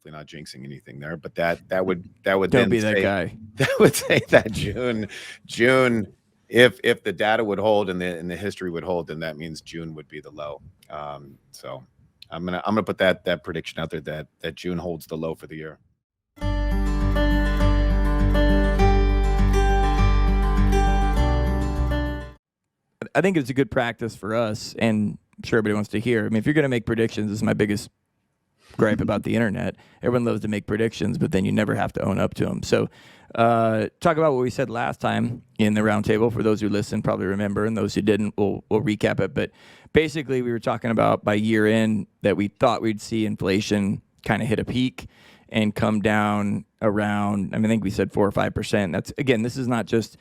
hopefully not jinxing anything there, but that would Don't then be that say guy. that would say that June, if the data would hold and the history would hold, then that means June would be the low. So I'm gonna put that prediction out there that June holds the low for the year. I think it's a good practice for us, and I'm sure everybody wants to hear. I mean, if you're going to make predictions, this is my biggest gripe about the internet. Everyone loves to make predictions, but then you never have to own up to them. So talk about what we said last time in the roundtable. For those who listened, probably remember, and those who didn't, we'll recap it. But basically, we were talking about by year end that we thought we'd see inflation kind of hit a peak and come down around, I mean, I think we said 4 or 5%. That's, again, this is not just,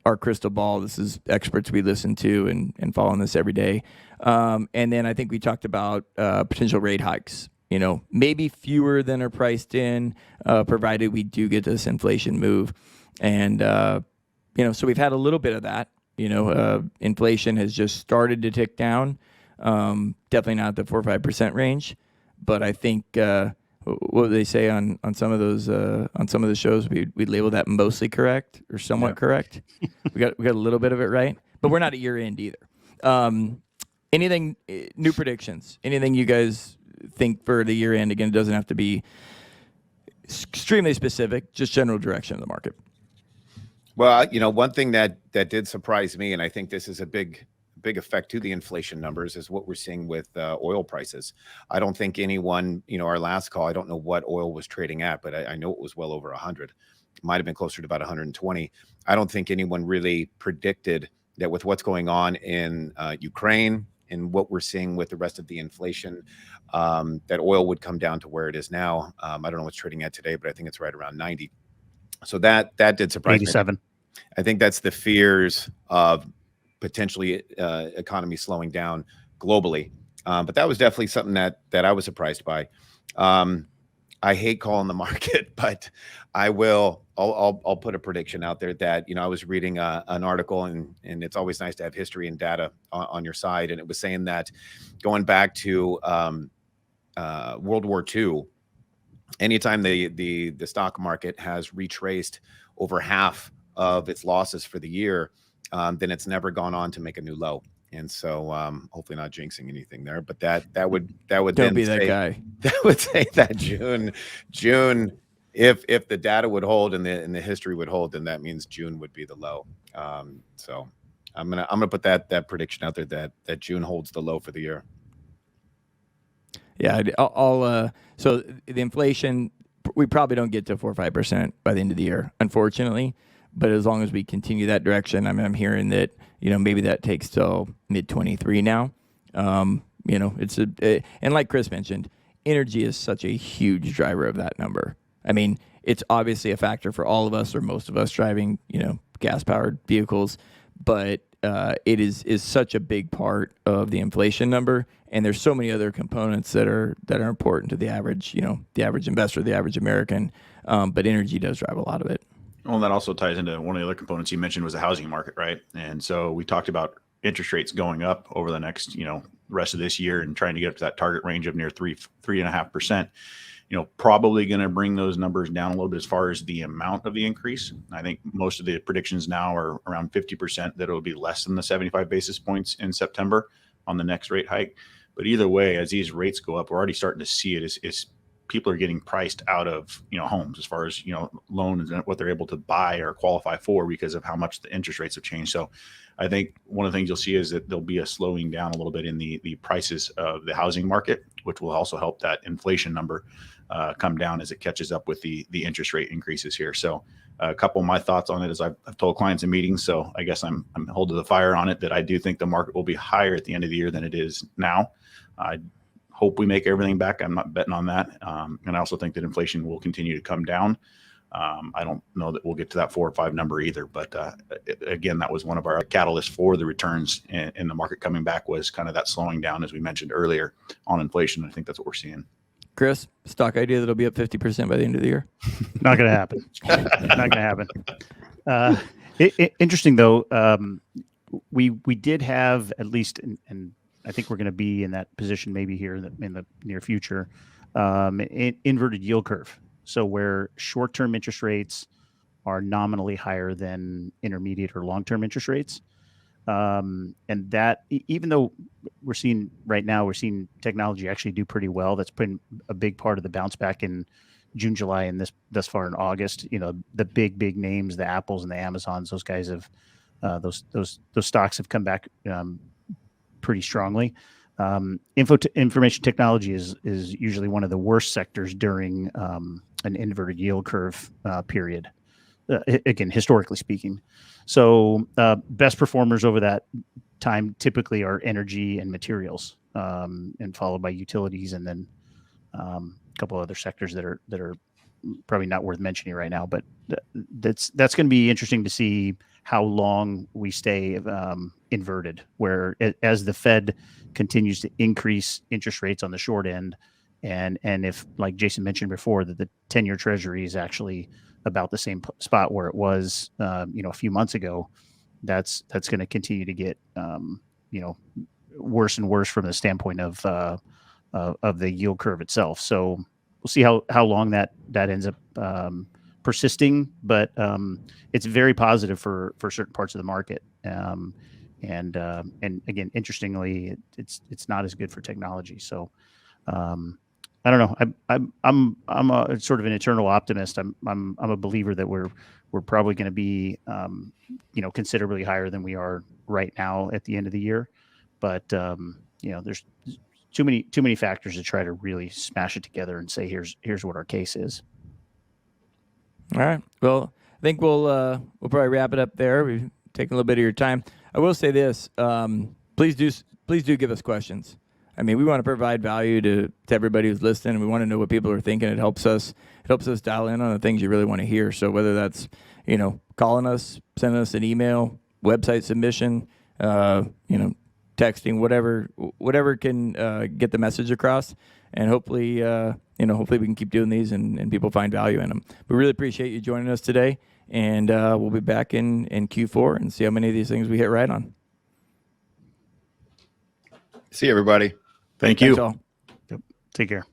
our crystal ball. This is experts we listen to and following this every day. And then I think we talked about potential rate hikes, maybe fewer than are priced in, provided we do get this inflation move. And, so we've had a little bit of that. Inflation has just started to tick down. Definitely not the 4 or 5% range, but I think what they say on some of those on some of the shows, we label that mostly correct or somewhat correct. we got a little bit of it right, but we're not at year end either. Anything new predictions? Anything you guys think for the year end? Again, it doesn't have to be extremely specific, just general direction of the market. Well, one thing that did surprise me, and I think this is a big effect to the inflation numbers, is what we're seeing with oil prices. I don't think anyone, our last call, I don't know what oil was trading at, but I know it was well over 100. It might have been closer to about 120. I don't think anyone really predicted that with what's going on in Ukraine and what we're seeing with the rest of the inflation, that oil would come down to where it is now. I don't know what's trading at today, but I think it's right around 90. So that did surprise 87. me. I think that's the fears of potentially economy slowing down globally. But that was definitely something that I was surprised by. I hate calling the market, but I'll put a prediction out there that, I was reading an article, and it's always nice to have history and data on your side. And it was saying that going back to World War II, anytime the stock market has retraced over half of its losses for the year, then it's never gone on to make a new low. And so hopefully not jinxing anything there, but that would Don't then be that say, guy. that would say that June, if the data would hold and the history would hold, then that means June would be the low. So I'm gonna put that prediction out there that June holds the low for the year. Yeah, so the inflation, we probably don't get to 4 or 5% by the end of the year, unfortunately. But as long as we continue that direction, I'm hearing that, maybe that takes till mid-23 now. It's and like Chris mentioned, energy is such a huge driver of that number. I mean, it's obviously a factor for all of us or most of us driving, gas-powered vehicles, but it is such a big part of the inflation number. And there's so many other components that are important to the average, the average investor, the average American. But energy does drive a lot of it. Well, that also ties into one of the other components you mentioned was the housing market, right? And so we talked about interest rates going up over the next, rest of this year and trying to get up to that target range of near 3.5%. Probably going to bring those numbers down a little bit as far as the amount of the increase. I think most of the predictions now are around 50% that it'll be less than the 75 basis points in September on the next rate hike. But either way, as these rates go up, we're already starting to see it is people are getting priced out of, homes as far as, loans and what they're able to buy or qualify for because of how much the interest rates have changed. So I think one of the things you'll see is that there'll be a slowing down a little bit in the prices of the housing market, which will also help that inflation number come down as it catches up with the interest rate increases here. So a couple of my thoughts on it is I've told clients in meetings, so I guess I'm holding the fire on it, that I do think the market will be higher at the end of the year than it is now. I hope we make everything back. I'm not betting on that. And I also think that inflation will continue to come down. I don't know that we'll get to that 4 or 5 number either, but again, that was one of our catalysts for the returns in the market coming back, was kind of that slowing down, as we mentioned earlier, on inflation. I think that's what we're seeing. Chris, stock idea that'll be up 50% by the end of the year? Not going to happen. Not going to happen. Interesting though. We did have at least, and I think we're going to be in that position maybe here in the near future, inverted yield curve. So where short-term interest rates are nominally higher than intermediate or long-term interest rates. And that, even though we're seeing technology actually do pretty well, that's been a big part of the bounce back in June, July, and thus far in August. The big names, the Apples and the Amazons, those guys have those stocks have come back pretty strongly. Information technology is usually one of the worst sectors during an inverted yield curve period. Again, historically speaking. So best performers over that time typically are energy and materials, and followed by utilities, and then a couple other sectors that are probably not worth mentioning right now. But that's going to be interesting to see how long we stay inverted, where as the Fed continues to increase interest rates on the short end, and if, like Jason mentioned before, that the 10-year Treasury is actually about the same spot where it was, a few months ago, that's going to continue to get, worse and worse from the standpoint of the yield curve itself. So we'll see how long that ends up persisting, but it's very positive for certain parts of the market. And again, interestingly, it's not as good for technology. So I don't know. I'm a sort of an eternal optimist. I'm a believer that we're probably going to be considerably higher than we are right now at the end of the year. But there's too many factors to try to really smash it together and say here's what our case is. All right. Well, I think we'll probably wrap it up there. We've taken a little bit of your time. I will say this: please do give us questions. I mean, we want to provide value to everybody who's listening, and we want to know what people are thinking. It helps us dial in on the things you really want to hear. So whether that's calling us, sending us an email, website submission, texting, whatever can get the message across, and hopefully we can keep doing these and people find value in them. We really appreciate you joining us today, and we'll be back in Q4 and see how many of these things we hit right on. See you, everybody. Thank you. Thanks all. Yep. Take care.